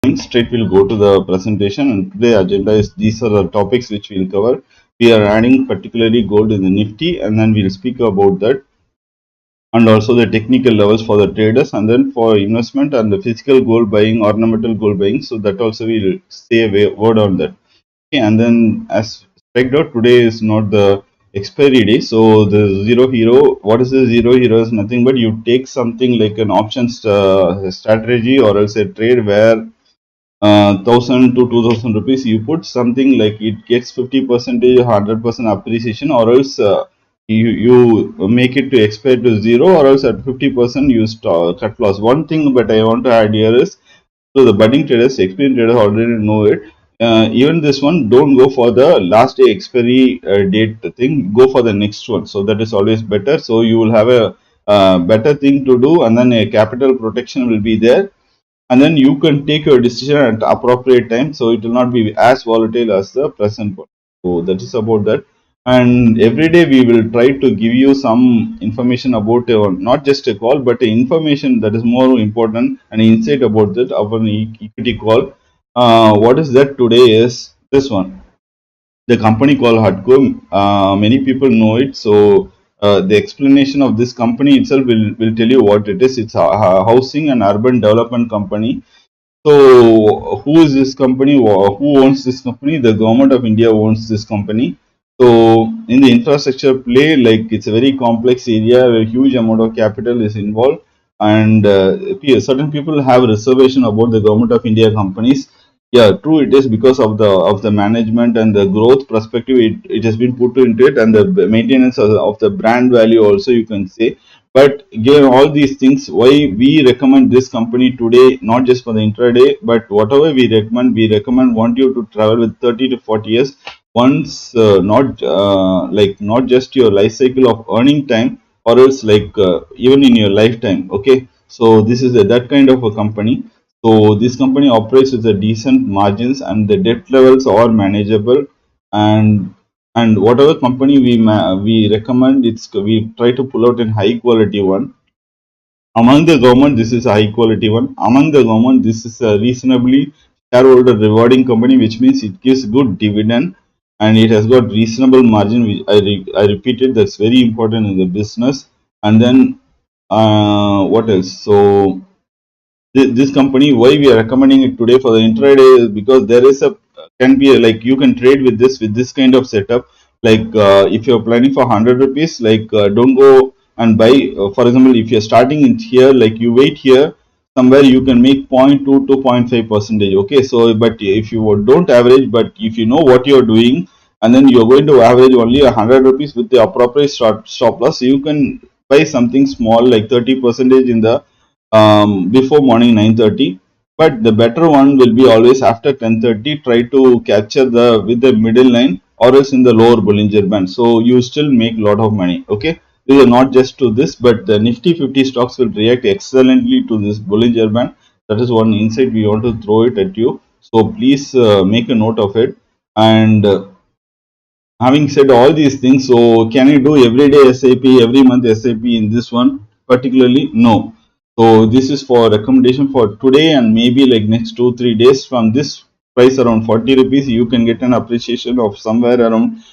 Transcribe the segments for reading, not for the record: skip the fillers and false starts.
Straight we'll go to the presentation, and today agenda is these are the topics which we'll cover. We are adding particularly gold in the Nifty, and then we'll speak about that, and also the technical levels for the traders, and then for investment and the physical gold buying, ornamental gold buying. So that also we'll say a word on that. Okay, and then as spec'd out, today is not the expiry day, so the zero hero. What is the zero hero? Is nothing but you take something like an options strategy or else a trade where 1000 to 2000 rupees you put something like it gets 50% 100% appreciation, or else you make it to expire to zero, or else at 50% you cut loss. One thing but I want to add here is, so the budding traders, experienced traders already know it. Even this one, don't go for the last day expiry date thing, go for the next one. So that is always better, so you will have a better thing to do, and then a capital protection will be there, and then you can take your decision at appropriate time, so it will not be as volatile as the present one. So that is about that. And every day we will try to give you some information about not just a call but information that is more important, and insight about that of an equity call. What is that today is this one, the company called HUDCO. Many people know it. So the explanation of this company itself will tell you what it is. It's a housing and urban development company. So who is this company? Who owns this company? The government of India owns this company. So in the infrastructure play, like it's a very complex area where a huge amount of capital is involved, and certain people have reservation about the government of India companies. Yeah, true. It is because of the management and the growth perspective. It has been put into it, and the maintenance of the brand value also, you can say. But given all these things, why we recommend this company today, not just for the intraday, but whatever we recommend want you to travel with 30 to 40 years. Once, not just your life cycle of earning time, or else even in your lifetime. Okay, so this is that kind of a company. So this company operates with a decent margins, and the debt levels are manageable, and whatever company we recommend, we try to pull out a high quality one. Among the government, this is a high quality one. Among the government, this is a reasonably shareholder rewarding company, which means it gives good dividend, and it has got reasonable margin. Which I repeated, that's very important in the business. And then what else? So this company, why we are recommending it today for the intraday is because there is a can be a, like you can trade with this kind of setup. Like if you're planning for 100 rupees, don't go and buy. For example, if you're starting in here, like you wait here somewhere, you can make 0.2 to 0.5 percentage. Okay, so but if you don't average, but if you know what you're doing, and then you're going to average only 100 rupees with the appropriate stop loss, you can buy something small like 30 percentage in the before morning 9:30. But the better one will be always after 10:30. Try to capture the with the middle line, or else in the lower Bollinger Band, so you still make a lot of money. Okay, these are not just to this, but the Nifty 50 stocks will react excellently to this Bollinger Band. That is one insight we want to throw it at you, so please make a note of it. And having said all these things, so can you do everyday SIP, every month SIP in this one particularly? No. So this is for recommendation for today, and maybe like next 2-3 days. From this price around 40 rupees, you can get an appreciation of somewhere around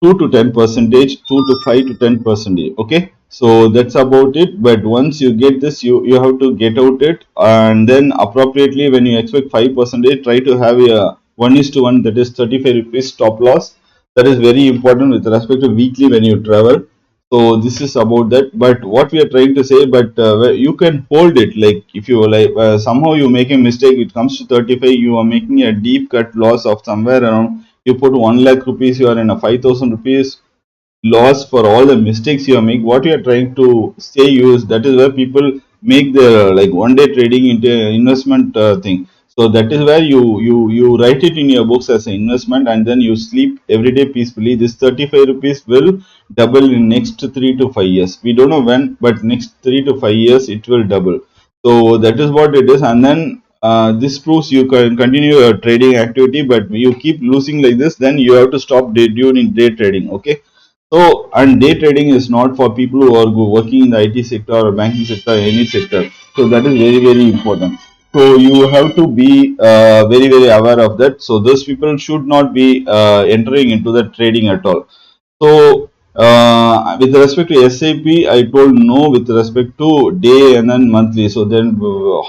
2 to 10 percentage, 2 to 5 to 10 percentage. Okay, so that's about it. But once you get this, you have to get out it, and then appropriately when you expect 5 percentage, try to have a 1:1, that is 35 rupees stop loss. That is very important with respect to weekly when you travel. So this is about that. But what we are trying to say, but you can hold it. Like if you somehow you make a mistake, it comes to 35, you are making a deep cut loss of somewhere around, you put 1 lakh rupees, you are in a 5,000 rupees loss for all the mistakes you are making. What you are trying to say use, that is where people make the like one day trading into investment thing. So that is where you write it in your books as an investment, and then you sleep every day peacefully. This 35 rupees will double in next 3 to 5 years. We don't know when, but next 3 to 5 years it will double. So that is what it is. And then this proves you can continue your trading activity, but you keep losing like this, then you have to stop doing day trading. Okay, so, and day trading is not for people who are working in the IT sector or banking sector or any sector. So that is very, very important. So you have to be very aware of that. So those people should not be entering into the trading at all. So with respect to SIP, I told no with respect to day and then monthly. So then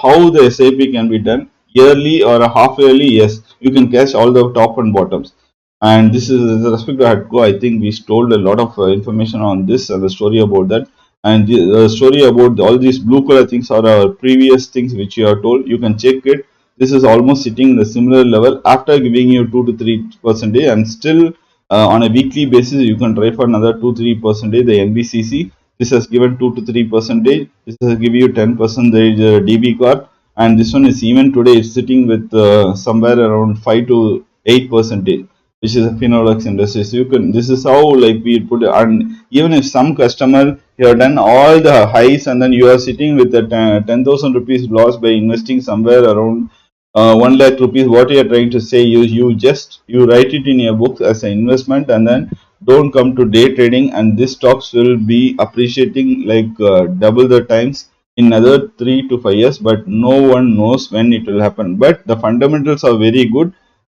how the SIP can be done yearly or a half yearly? Yes, you can catch all the top and bottoms. And this is with respect to HUDCO. I think we told a lot of information on this and the story about that. And the story about all these blue color things are our previous things which you are told. You can check it. This is almost sitting in the similar level after giving you 2 to 3% and still on a weekly basis you can try for another 2-3%. The NBCC, this has given 2 to 3%. This has given you 10% DB card, and this one is even today it's sitting with somewhere around 5 to 8%, which is a Phenolux industry. So you can, this is how like we put it. And even if some customer you have done all the highs and then you are sitting with a 10,000 rupees loss by investing somewhere around 1 lakh rupees, what you are trying to say, you write it in your books as an investment and then don't come to day trading, and this stocks will be appreciating like double the times in another 3 to 5 years, but no one knows when it will happen. But the fundamentals are very good.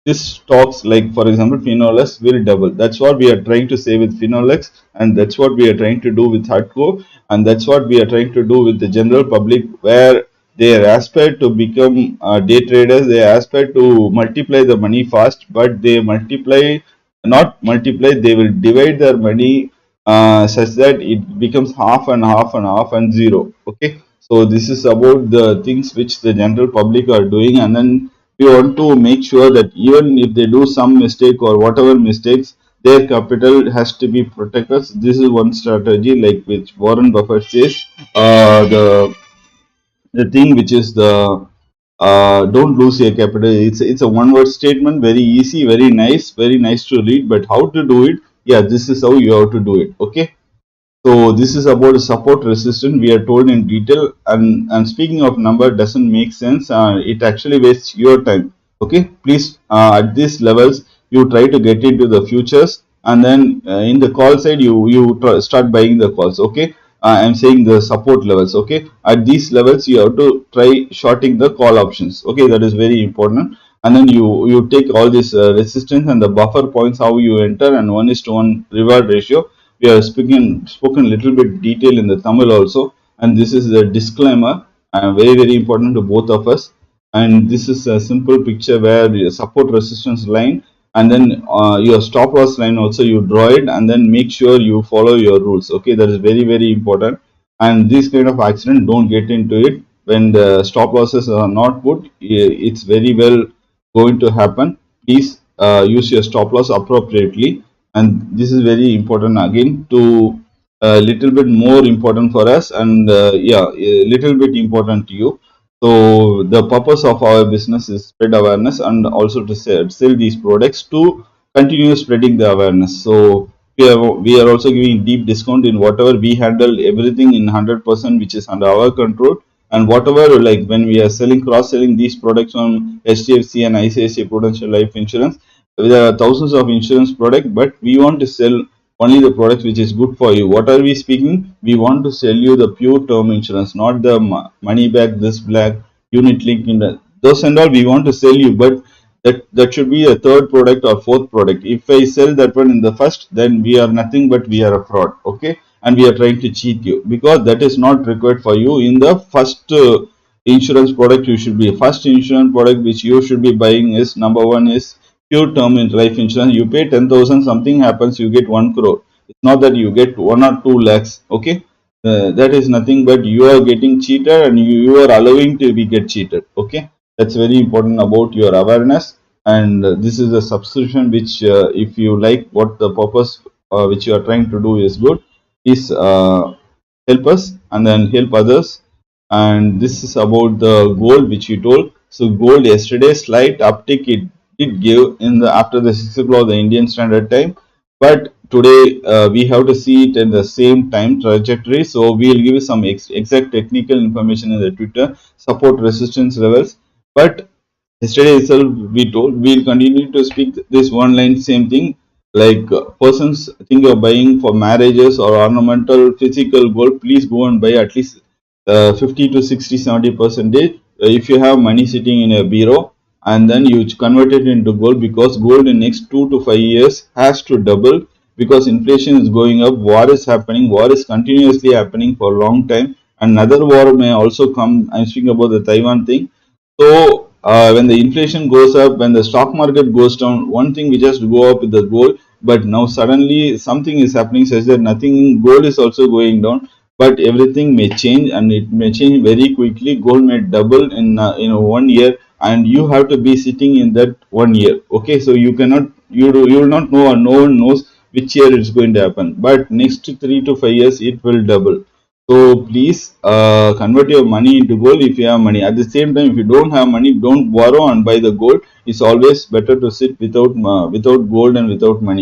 This stocks like for example Phenolux will double. That's what we are trying to say with Phenolux, and that's what we are trying to do with HUDCO, and that's what we are trying to do with the general public, where they aspire to become day traders. They aspire to multiply the money fast, but they multiply, not multiply, they will divide their money such that it becomes half and half and half and zero. Okay, so this is about the things which the general public are doing, and then we want to make sure that even if they do some mistake or whatever mistakes, their capital has to be protected. This is one strategy, like which Warren Buffett says. The thing which is the don't lose your capital. It's a one word statement, very easy, very nice to read. But how to do it? Yeah, this is how you have to do it. Okay. So this is about support resistance. We are told in detail, and speaking of number doesn't make sense. It actually wastes your time. Okay, please at these levels you try to get into the futures, and then in the call side start buying the calls. Okay, I'm saying the support levels. Okay, at these levels you have to try shorting the call options. Okay, that is very important. And then you take all this resistance and the buffer points, how you enter, and 1:1 reward ratio. We have spoken little bit detail in the Tamil also, and this is the disclaimer, very important to both of us. And this is a simple picture where your support resistance line, and then your stop loss line also you draw it, and then make sure you follow your rules. Okay, that is very important. And this kind of accident, don't get into it when the stop losses are not put. It's very well going to happen. Please use your stop loss appropriately, and this is very important again to a little bit more important for us, and yeah, a little bit important to you. So the purpose of our business is spread awareness and also to sell these products to continue spreading the awareness. So we are also giving deep discount in whatever we handle, everything in 100%, which is under our control. And whatever, like when we are selling, cross selling these products on HDFC and ICICI Prudential Life Insurance, there are thousands of insurance products, but we want to sell only the products which is good for you. What are we speaking? We want to sell you the pure term insurance, not the money back, this black, unit link, in the, those and all we want to sell you, but that should be a third product or fourth product. If I sell that one in the first, then we are nothing but we are a fraud. Okay, and we are trying to cheat you, because that is not required for you in the first insurance product. You should be first insurance product which you should be buying is number one is pure term in life insurance. You pay 10,000, something happens, you get 1 crore. It's not that you get 1 or 2 lakhs. Okay, that is nothing but you are getting cheated, and you are allowing to be get cheated. Okay, that's very important about your awareness. And this is a subscription which if you like what the purpose which you are trying to do is good, is help us and then help others. And this is about the gold which you told. So gold yesterday slight uptick it did give in the after the 6 o'clock the Indian Standard Time, but today we have to see it in the same time trajectory. So we will give you some exact technical information in the Twitter support resistance levels. But yesterday itself we told we'll continue to speak this one line same thing, like persons think you're buying for marriages or ornamental physical gold, please go and buy at least 50 to 60 70%. if you have money sitting in a bureau and then you convert it into gold, because gold in next 2 to 5 years has to double, because inflation is going up, war is happening, war is continuously happening for a long time, another war may also come. I'm speaking about the Taiwan thing. So when the inflation goes up, when the stock market goes down, one thing which has to go up with the gold, but now suddenly something is happening such that nothing, gold is also going down, but everything may change, and it may change very quickly. Gold may double in 1 year, and you have to be sitting in that 1 year. Okay, so you cannot, you will not know, or no one knows which year it's going to happen, but next 3 to 5 years it will double. So please convert your money into gold if you have money. At the same time, if you don't have money, don't borrow and buy the gold. It's always better to sit without gold and without money.